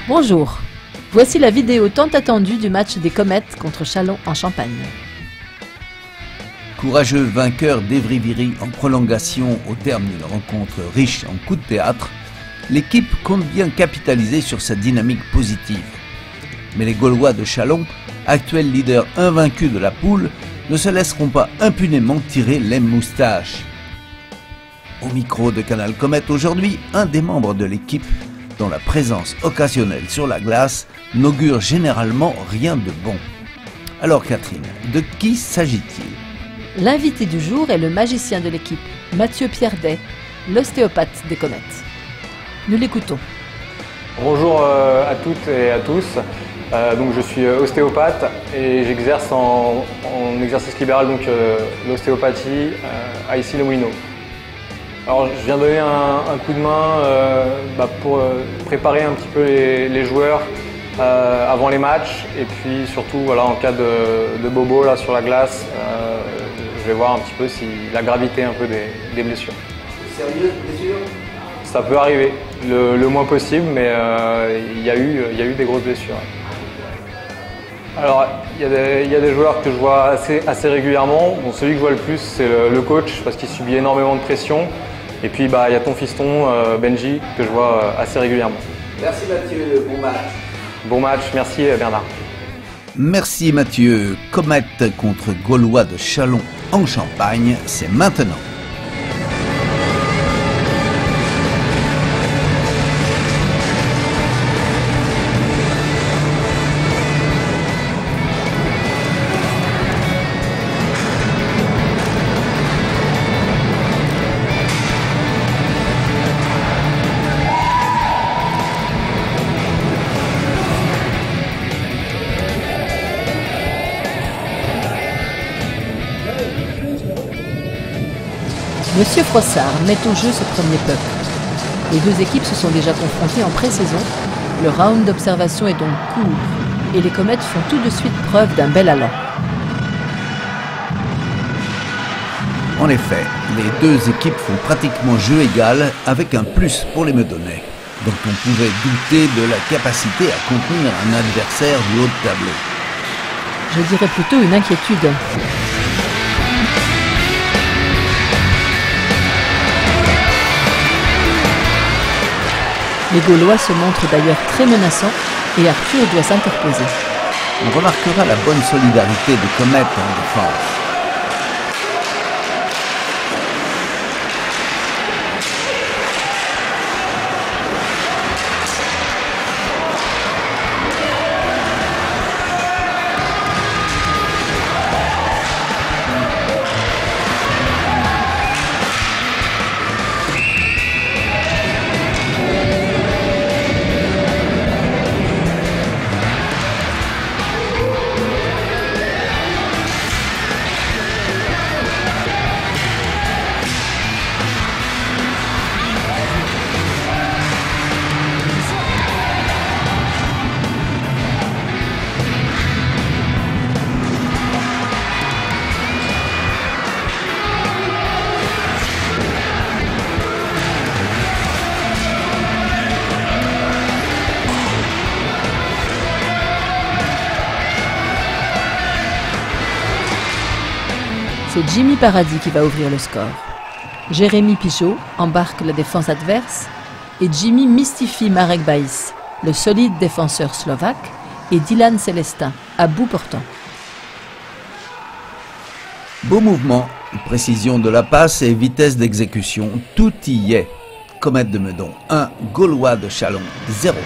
Bonjour, voici la vidéo tant attendue du match des Comètes contre Châlons en Champagne. Courageux vainqueur d'Evry-Viry en prolongation au terme d'une rencontre riche en coups de théâtre, l'équipe compte bien capitaliser sur sa dynamique positive. Mais les Gaulois de Châlons, actuels leaders invaincus de la poule, ne se laisseront pas impunément tirer les moustaches. Au micro de Canal Comète aujourd'hui, un des membres de l'équipe dont la présence occasionnelle sur la glace n'augure généralement rien de bon. Alors Catherine, de qui s'agit-il? L'invité du jour est le magicien de l'équipe, Mathieu Pierdet, l'ostéopathe des Comètes. Nous l'écoutons. Bonjour à toutes et à tous. Donc je suis ostéopathe et j'exerce en exercice libéral l'ostéopathie à Issy-les-Moulineaux. Alors je viens donner un coup de main pour préparer un petit peu les joueurs avant les matchs et puis surtout voilà, en cas de bobo là, sur la glace, je vais voir un petit peu si la gravité un peu des blessures. Sérieux, blessure? Ça peut arriver, le moins possible, mais il y a eu des grosses blessures. Alors, il y a des joueurs que je vois assez régulièrement. Bon, celui que je vois le plus, c'est le coach, parce qu'il subit énormément de pression. Et puis, il y a ton fiston, Benji, que je vois assez régulièrement. Merci Mathieu, bon match. Bon match, merci Bernard. Merci Mathieu. Comète contre Gaulois de Châlons en Champagne, c'est maintenant. Monsieur Froissart met au jeu ce premier puck. Les deux équipes se sont déjà confrontées en pré-saison. Le round d'observation est donc court et les Comètes font tout de suite preuve d'un bel allant. En effet, les deux équipes font pratiquement jeu égal avec un plus pour les Meudonnais, dont on pouvait douter de la capacité à contenir un adversaire du haut de tableau. Je dirais plutôt une inquiétude. Les Gaulois se montrent d'ailleurs très menaçants et Arthur doit s'interposer. On remarquera la bonne solidarité des Comètes en défense. C'est Jimmy Paradis qui va ouvrir le score. Jérémy Pichot embarque la défense adverse et Jimmy mystifie Marek Baïs, le solide défenseur slovaque, et Dylan Célestin, à bout portant. Beau mouvement, précision de la passe et vitesse d'exécution, tout y est. Comète de Meudon 1, Gaulois de Châlons 0.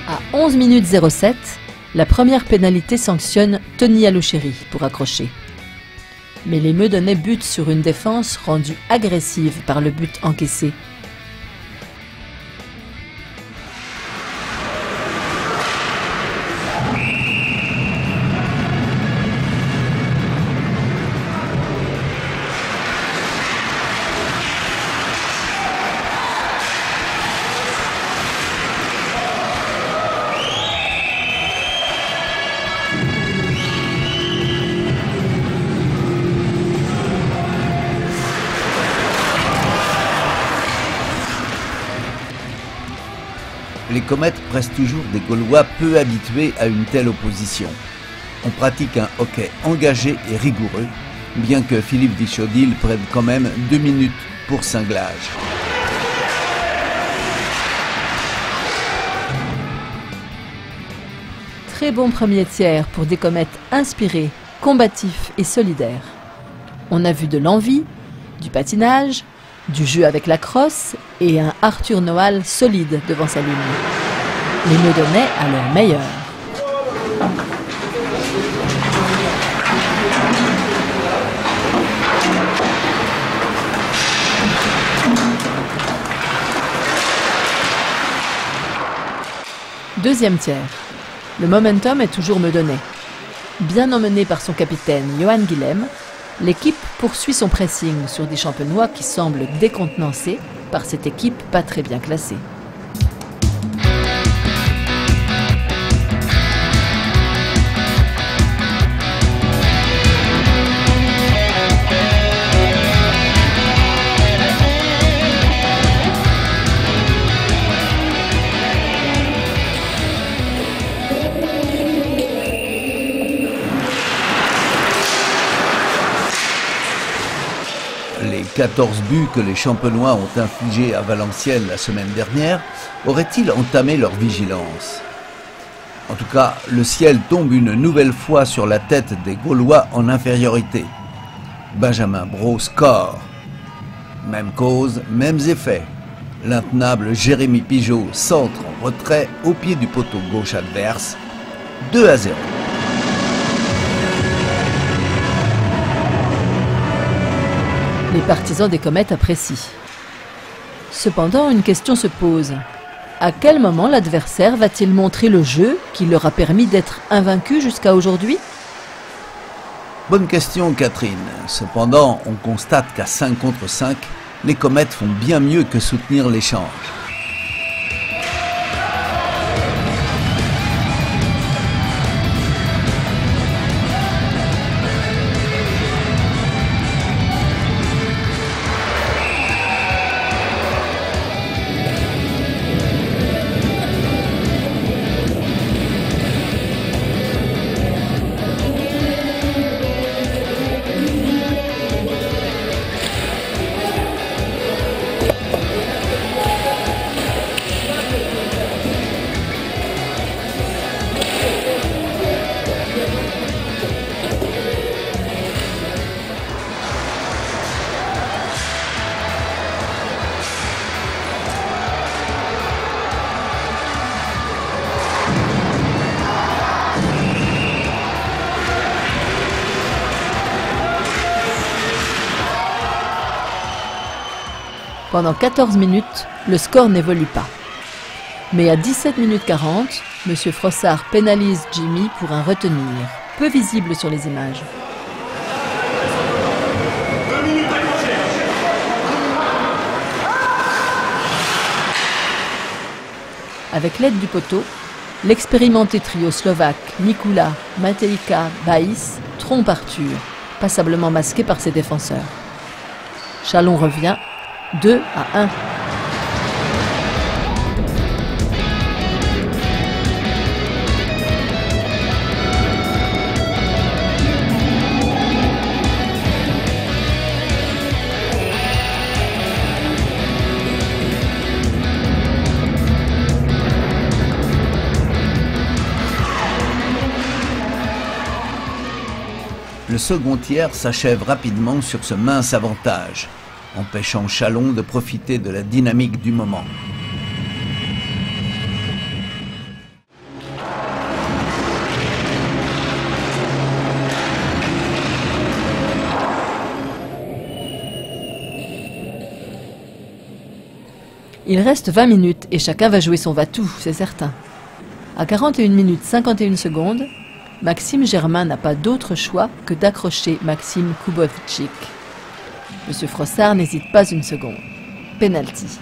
À 11 minutes 07, la première pénalité sanctionne Tony Alouchéry pour accrocher. Mais les Meudonnais butent sur une défense rendue agressive par le but encaissé. Les Comètes pressent toujours des Gaulois peu habitués à une telle opposition. On pratique un hockey engagé et rigoureux, bien que Philippe Vichaudil prenne quand même 2 minutes pour cinglage. Très bon premier tiers pour des Comètes inspirés, combatifs et solidaires. On a vu de l'envie, du patinage, du jeu avec la crosse et un Arthur Noal solide devant sa ligne. Les Meudonnais à leur meilleur. Deuxième tiers. Le momentum est toujours meudonnais. Bien emmené par son capitaine Johan Guillem, l'équipe poursuit son pressing sur des Champenois qui semblent décontenancés par cette équipe pas très bien classée. Les 14 buts que les Champenois ont infligés à Valenciennes la semaine dernière auraient-ils entamé leur vigilance? En tout cas, le ciel tombe une nouvelle fois sur la tête des Gaulois en infériorité. Benjamin Brault score. Même cause, mêmes effets. L'intenable Jérémy Pigeot centre en retrait au pied du poteau gauche adverse. 2-0. Les partisans des Comètes apprécient. Cependant, une question se pose. À quel moment l'adversaire va-t-il montrer le jeu qui leur a permis d'être invaincus jusqu'à aujourd'hui? Bonne question, Catherine. Cependant, on constate qu'à 5 contre 5, les Comètes font bien mieux que soutenir l'échange. Pendant 14 minutes, le score n'évolue pas. Mais à 17 minutes 40, M. Frossard pénalise Jimmy pour un retenir, peu visible sur les images. Avec l'aide du poteau, l'expérimenté trio slovaque Mikula, Matejka, Baïs trompe Arthur, passablement masqué par ses défenseurs. Chalon revient 2-1. Le second tiers s'achève rapidement sur ce mince avantage, empêchant Chalon de profiter de la dynamique du moment. Il reste 20 minutes et chacun va jouer son va-tout, c'est certain. À 41 minutes 51 secondes, Maxime Germain n'a pas d'autre choix que d'accrocher Maxime Kubovtchik. Monsieur Frossard n'hésite pas une seconde. Penalty.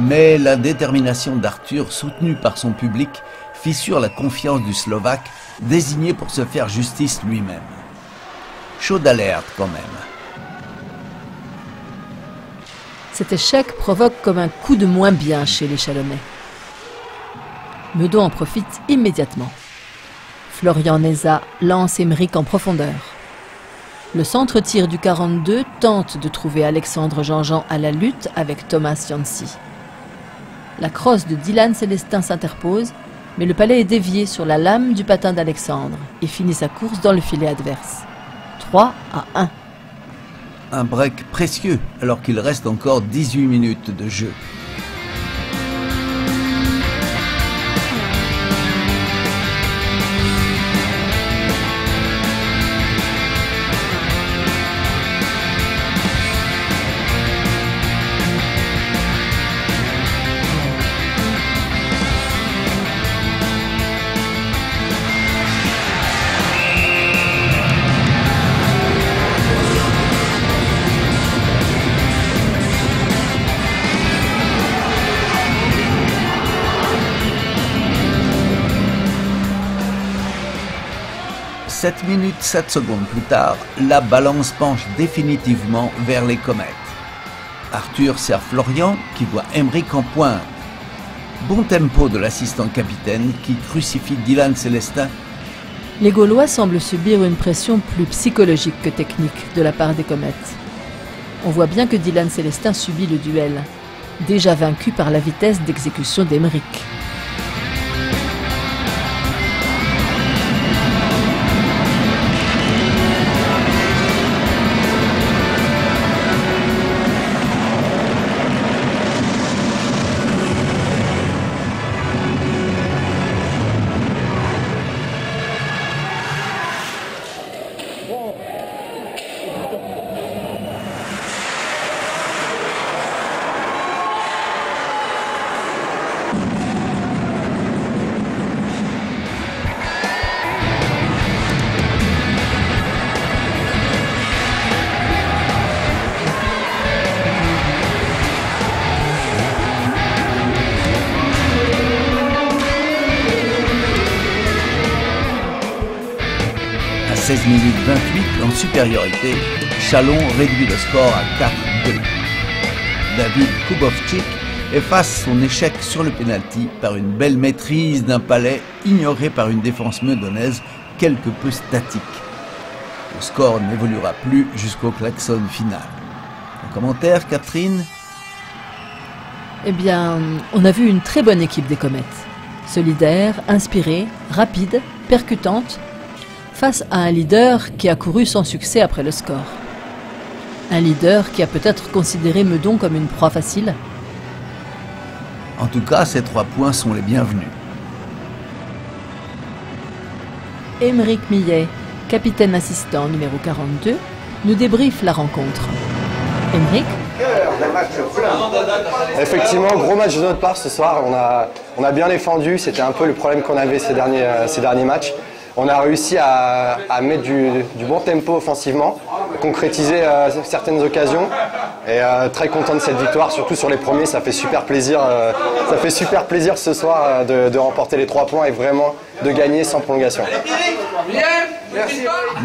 Mais la détermination d'Arthur, soutenue par son public, fissure la confiance du Slovaque, désigné pour se faire justice lui-même. Chaud d'alerte quand même. Cet échec provoque comme un coup de moins bien chez les Chalonnais. Meudon en profite immédiatement. Florian Neza lance Emeric en profondeur. Le centre-tir du 42 tente de trouver Alexandre Jean-Jean à la lutte avec Thomas Jansi. La crosse de Dylan Célestin s'interpose, mais le palais est dévié sur la lame du patin d'Alexandre et finit sa course dans le filet adverse. 3-1. Un break précieux alors qu'il reste encore 18 minutes de jeu. « 7 minutes 7 secondes plus tard, la balance penche définitivement vers les Comètes. Arthur sert Florian qui voit Emeric en pointe. Bon tempo de l'assistant capitaine qui crucifie Dylan Célestin. Les Gaulois semblent subir une pression plus psychologique que technique de la part des Comètes. On voit bien que Dylan Célestin subit le duel, déjà vaincu par la vitesse d'exécution d'Emeric. À 16 minutes 28, en supériorité, Chalon réduit le score à 4-2. David Kubovtchik efface son échec sur le pénalty par une belle maîtrise d'un palais ignoré par une défense meudonnaise quelque peu statique. Le score n'évoluera plus jusqu'au klaxon final. Un commentaire, Catherine? Eh bien, on a vu une très bonne équipe des Comètes. Solidaire, inspirée, rapide, percutante, face à un leader qui a couru sans succès après le score. Un leader qui a peut-être considéré Meudon comme une proie facile. En tout cas, ces 3 points sont les bienvenus. Emeric Millet, capitaine assistant numéro 42, nous débriefe la rencontre. Emeric? Effectivement, gros match de notre part ce soir. On a bien défendu, c'était un peu le problème qu'on avait ces derniers matchs. On a réussi à mettre du bon tempo offensivement, concrétiser certaines occasions et très content de cette victoire, surtout sur les premiers, ça fait super plaisir ce soir de remporter les 3 points et vraiment de gagner sans prolongation.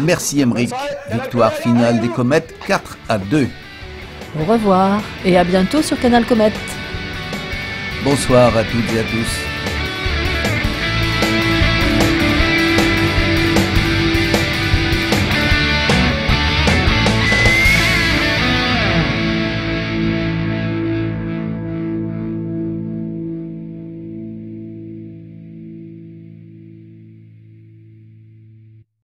Merci Emeric. Victoire finale des Comètes 4-2. Au revoir et à bientôt sur Canal Comète. Bonsoir à toutes et à tous.